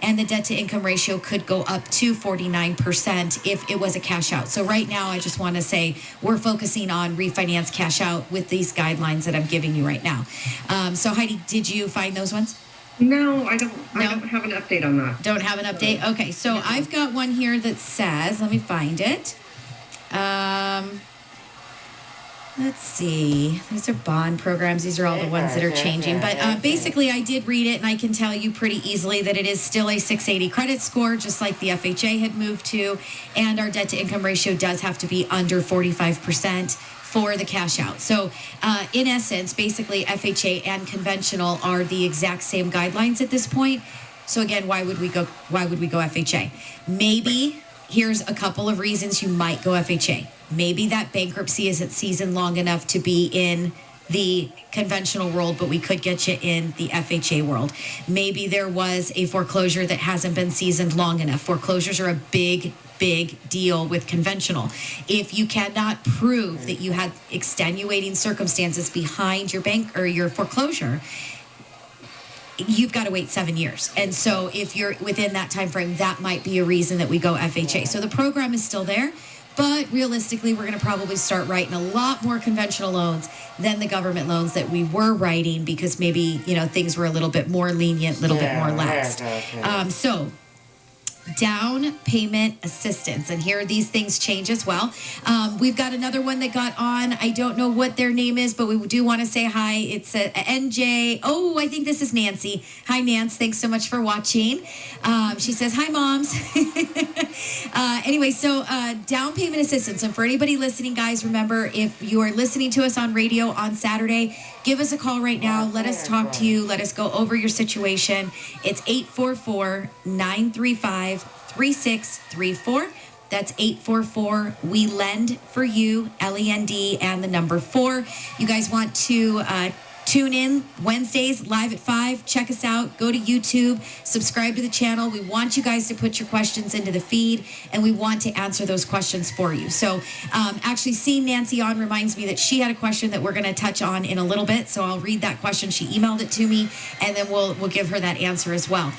and the debt to income ratio could go up to 49% if it was a cash out. So right now, I just want to say we're focusing on refinance cash out with these guidelines that I'm giving you right now. So Heidi, did you find those ones? No, I don't have an update on that. Don't have an update? Okay, so I've got one here that says, let me find it. Let's see. These are bond programs. These are all the ones that are changing. But basically, I did read it, and I can tell you pretty easily that it is still a 680 credit score, just like the FHA had moved to. And our debt-to-income ratio does have to be under 45% for the cash out. So in essence, basically, FHA and conventional are the exact same guidelines at this point. So again, why would we go FHA? Maybe here's a couple of reasons you might go FHA. Maybe that bankruptcy isn't seasoned long enough to be in the conventional world, but we could get you in the FHA world. Maybe there was a foreclosure that hasn't been seasoned long enough. Foreclosures are a big deal with conventional. If you cannot prove that you had extenuating circumstances behind your bank or your foreclosure, you've got to wait 7 years. And so if you're within that time frame, that might be a reason that we go FHA. So the program is still there, but realistically, we're going to probably start writing a lot more conventional loans than the government loans that we were writing because maybe, things were a little bit more lenient, a little bit more lax. So down payment assistance. And here these things change as well. We've got another one that got on. I don't know what their name is, but we do want to say hi. It's a NJ. Oh, I think this is Nancy. Hi, Nance. Thanks so much for watching. She says, hi, moms. Anyway, so down payment assistance. And for anybody listening, guys, remember, if you are listening to us on radio on Saturday, give us a call right now. Let us talk to you. Let us go over your situation. It's 844-935-3634. That's 844-WE-LEND-FOR-YOU, LEND, and the number 4. You guys want to tune in Wednesdays live at 5. Check us out. Go to YouTube. Subscribe to the channel. We want you guys to put your questions into the feed, and we want to answer those questions for you. So actually seeing Nancy on reminds me that she had a question that we're going to touch on in a little bit. So I'll read that question. She emailed it to me, and then we'll give her that answer as well.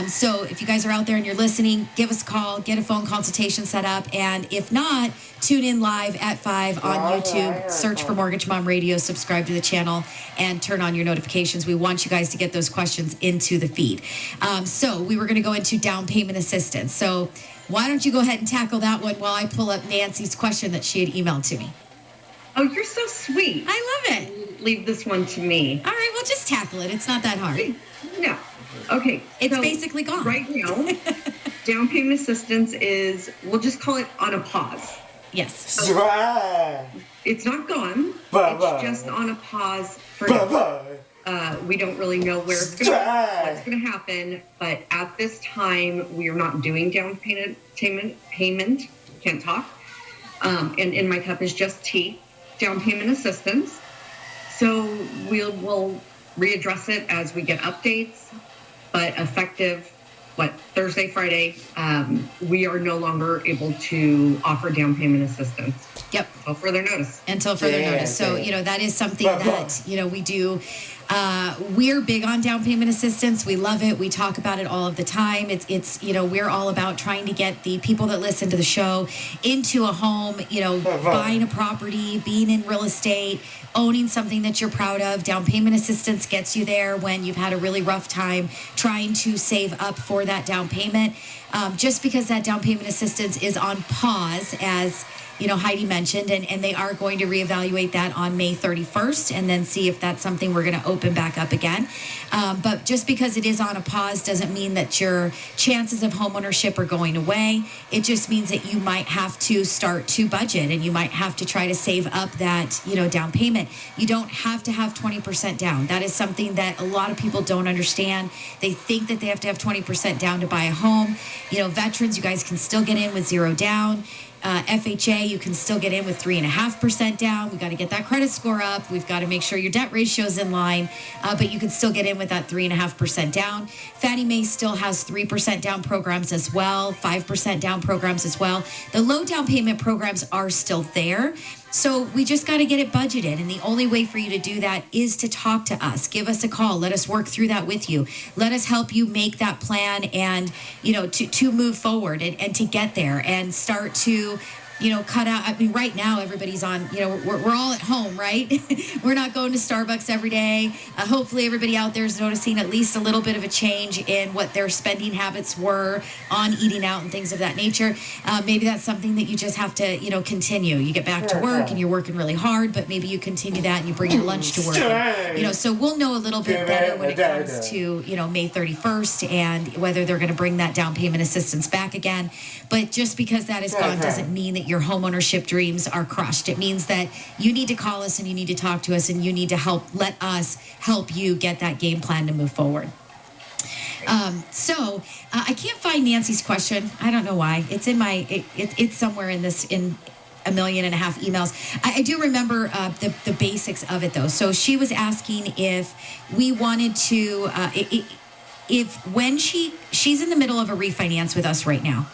So if you guys are out there and you're listening, give us a call, get a phone consultation set up. And if not, tune in live at 5 on YouTube. Search for Mortgage Mom Radio. Subscribe to the channel and turn on your notifications. We want you guys to get those questions into the feed. So we were going to go into down payment assistance. So why don't you go ahead and tackle that one while I pull up Nancy's question that she had emailed to me. Oh, you're so sweet. I love it. Leave this one to me. All right, well, just tackle it. It's not that hard. No. Okay. It's basically gone. Right now, down payment assistance is, we'll just call it on a pause. Yes. So it's not gone. It's just on a pause for now. We don't really know what's going to happen, but at this time, we are not doing down payment. Can't talk. And in my cup is just tea. Down payment assistance. So we'll readdress it as we get updates, but effective Thursday, Friday, we are no longer able to offer down payment assistance. Yep. Until further notice. So, that is something that, we do. We're big on down payment assistance. We love it. We talk about it all of the time. It's we're all about trying to get the people that listen to the show into a home, buying a property, being in real estate, owning something that you're proud of. Down payment assistance gets you there when you've had a really rough time trying to save up for that down payment. Just because that down payment assistance is on pause, as Heidi mentioned, and they are going to reevaluate that on May 31st and then see if that's something we're going to open back up again. But just because it is on a pause doesn't mean that your chances of homeownership are going away. It just means that you might have to start to budget and you might have to try to save up that, down payment. You don't have to have 20% down. That is something that a lot of people don't understand. They think that they have to have 20% down to buy a home. Veterans, you guys can still get in with 0 down. FHA, you can still get in with 3.5% down. We got to get that credit score up. We've got to make sure your debt ratio is in line, but you can still get in with that 3.5% down. Fannie Mae still has 3% down programs as well, 5% down programs as well. The low down payment programs are still there. So we just got to get it budgeted. And the only way for you to do that is to talk to us. Give us a call. Let us work through that with you. Let us help you make that plan and, to move forward and to get there and start to, cut out. I mean, right now, everybody's on, we're all at home, right? We're not going to Starbucks every day. Hopefully, everybody out there is noticing at least a little bit of a change in what their spending habits were on eating out and things of that nature. Maybe that's something that you just have to, continue. You get back to work and you're working really hard, but maybe you continue that and you bring your lunch to work. And, so we'll know a little bit better when it comes to, May 31st and whether they're going to bring that down payment assistance back again. But just because that is gone doesn't mean that your homeownership dreams are crushed. It means that you need to call us and you need to talk to us and you need to let us help you get that game plan to move forward. So I can't find Nancy's question. I don't know why. It's in it's somewhere in 1.5 million emails. I do remember the basics of it though. So she was asking if we wanted to, she's in the middle of a refinance with us right now.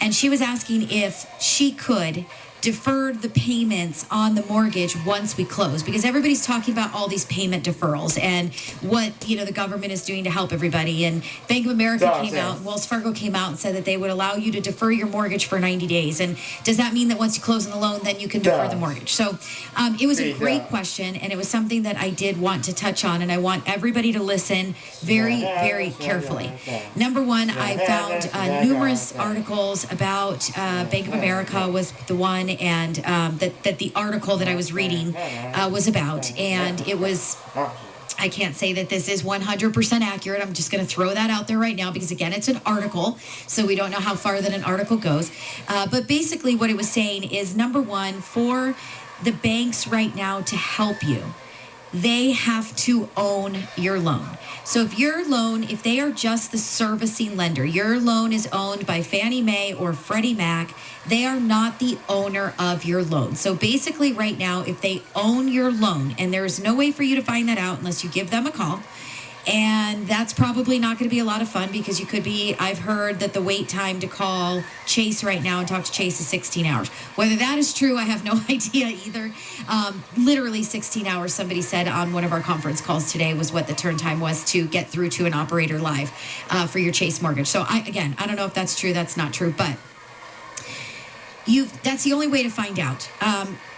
And she was asking if she could defer the payments on the mortgage once we close, because everybody's talking about all these payment deferrals and what the government is doing to help everybody. And Bank of America came out, Wells Fargo came out and said that they would allow you to defer your mortgage for 90 days. And does that mean that once you close on the loan, then you can defer the mortgage? So it was a great question, and it was something that I did want to touch on, and I want everybody to listen very, very carefully. Number one, I found numerous articles about Bank of America was the one, and that the article that I was reading was about. And it was, I can't say that this is 100% accurate. I'm just going to throw that out there right now because, again, it's an article, so we don't know how far that an article goes. But basically what it was saying is, number one, for the banks right now to help you, they have to own your loan. So if they are just the servicing lender, your loan is owned by Fannie Mae or Freddie Mac, they are not the owner of your loan. So basically right now, if they own your loan, and there is no way for you to find that out unless you give them a call, and that's probably not going to be a lot of fun because I've heard that the wait time to call Chase right now and talk to Chase is 16 hours. Whether that is true, I have no idea either. Literally 16 hours, somebody said on one of our conference calls today, was what the turn time was to get through to an operator live for your Chase mortgage. So I don't know if that's true, that's not true, but that's the only way to find out.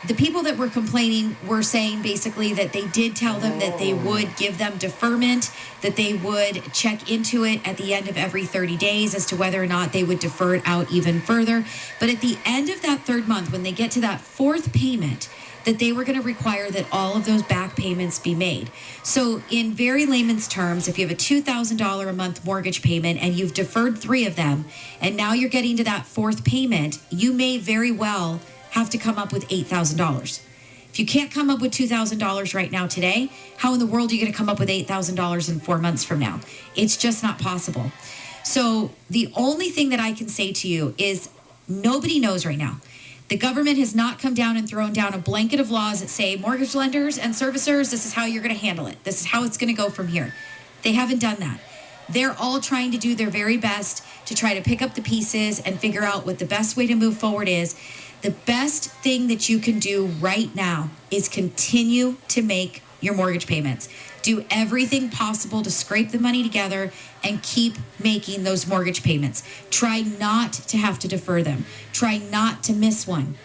The people that were complaining were saying basically that they did tell them that they would give them deferment, that they would check into it at the end of every 30 days as to whether or not they would defer it out even further. But at the end of that third month, when they get to that fourth payment, that they were going to require that all of those back payments be made. So in very layman's terms, if you have a $2,000 a month mortgage payment and you've deferred 3 of them, and now you're getting to that fourth payment, you may very well have to come up with $8,000. If you can't come up with $2,000 right now today, how in the world are you going to come up with $8,000 in 4 months from now? It's just not possible. So the only thing that I can say to you is nobody knows right now. The government has not come down and thrown down a blanket of laws that say mortgage lenders and servicers, this is how you're going to handle it. This is how it's going to go from here. They haven't done that. They're all trying to do their very best to try to pick up the pieces and figure out what the best way to move forward is. The best thing that you can do right now is continue to make your mortgage payments. Do everything possible to scrape the money together and keep making those mortgage payments. Try not to have to defer them. Try not to miss one.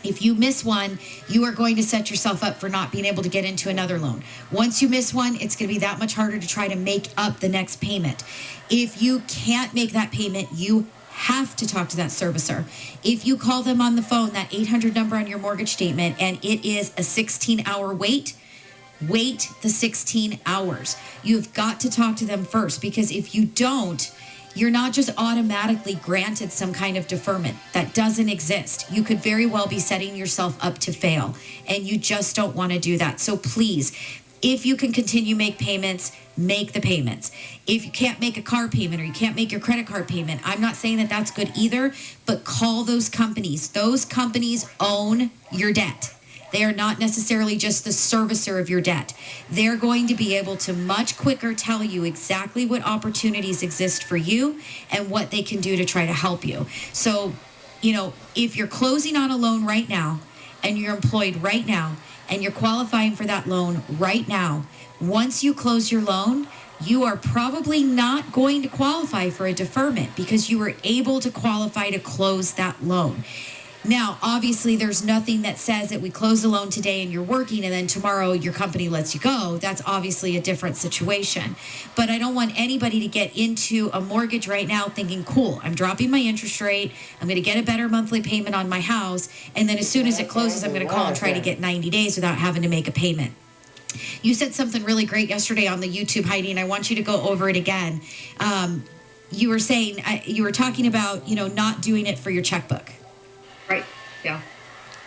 If you miss one, you are going to set yourself up for not being able to get into another loan. Once you miss one, it's going to be that much harder to try to make up the next payment. If you can't make that payment, you have to talk to that servicer. If you call them on the phone, that 800 number on your mortgage statement, and it is a 16-hour wait the 16 hours. You've got to talk to them first, because if you don't, you're not just automatically granted some kind of deferment. That doesn't exist. You could very well be setting yourself up to fail, and you just don't want to do that. So please, if you can continue make payments, make the payments. If you can't make a car payment or you can't make your credit card payment, I'm not saying that that's good either, but call those companies. Those companies own your debt. They are not necessarily just the servicer of your debt. They're going to be able to much quicker tell you exactly what opportunities exist for you and what they can do to try to help you. So, if you're closing on a loan right now and you're employed right now and you're qualifying for that loan right now, once you close your loan, you are probably not going to qualify for a deferment because you were able to qualify to close that loan. Now, obviously, there's nothing that says that we close the loan today and you're working and then tomorrow your company lets you go. That's obviously a different situation. But I don't want anybody to get into a mortgage right now thinking, cool, I'm dropping my interest rate. I'm going to get a better monthly payment on my house. And then as soon as it closes, I'm going to call and try to get 90 days without having to make a payment. You said something really great yesterday on the YouTube, Heidi, and I want you to go over it again. You were saying, you were talking about, not doing it for your checkbook. Right. Yeah.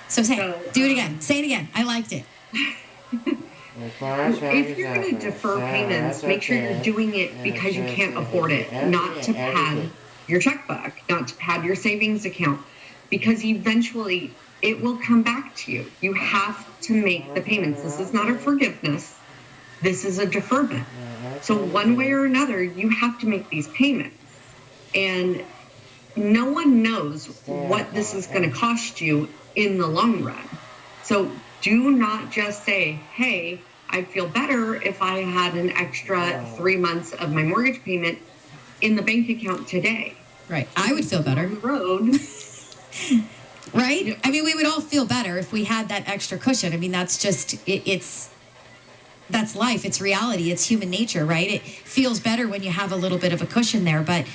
So do it again. Say it again. I liked it. If you're going to defer payments, make sure you're doing it because you can't afford it, not to pad your checkbook, not to pad your savings account, because eventually it will come back to you. You have to make the payments. This is not a forgiveness. This is a deferment. So one way or another, you have to make these payments. And no one knows what this is going to cost you in the long run. So do not just say, hey, I'd feel better if I had an extra 3 months of my mortgage payment in the bank account today. Right. I would feel better. On the road. Right? I mean, we would all feel better if we had that extra cushion. I mean, that's just, that's life. It's reality. It's human nature, right? It feels better when you have a little bit of a cushion there. But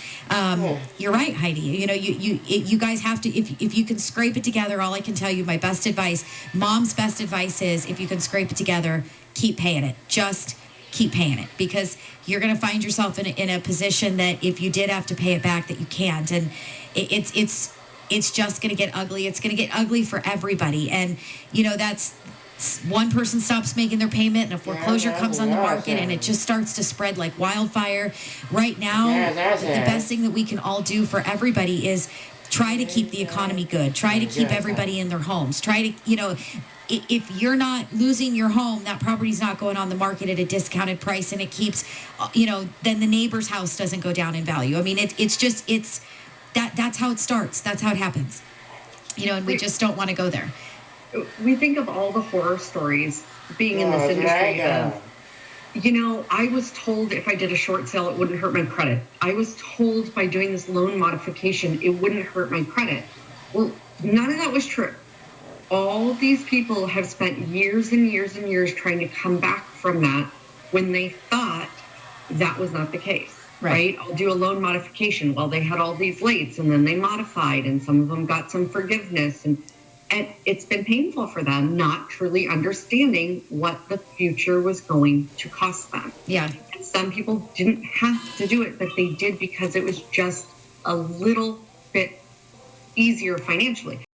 you're right, Heidi. You guys have to, if you can scrape it together, all I can tell you, my best advice, mom's best advice is if you can scrape it together, keep paying it. Just keep paying it, because you're going to find yourself in a position that if you did have to pay it back, that you can't. And it's just going to get ugly. It's going to get ugly for everybody. And, that's one person stops making their payment and a foreclosure comes on the market and it just starts to spread like wildfire. Right now, the best thing that we can all do for everybody is try to keep the economy good. Try to keep everybody in their homes. Try to, if you're not losing your home, that property's not going on the market at a discounted price and it keeps, then the neighbor's house doesn't go down in value. I mean, that's how it starts. That's how it happens. And we just don't want to go there. We think of all the horror stories being in this industry of, I was told if I did a short sale, it wouldn't hurt my credit. I was told by doing this loan modification, it wouldn't hurt my credit. Well, none of that was true. All of these people have spent years and years and years trying to come back from that when they thought that was not the case. Right? I'll do a loan modification. Well, they had all these lates and then they modified and some of them got some forgiveness. And it's been painful for them, not truly understanding what the future was going to cost them. Yeah. And some people didn't have to do it, but they did because it was just a little bit easier financially.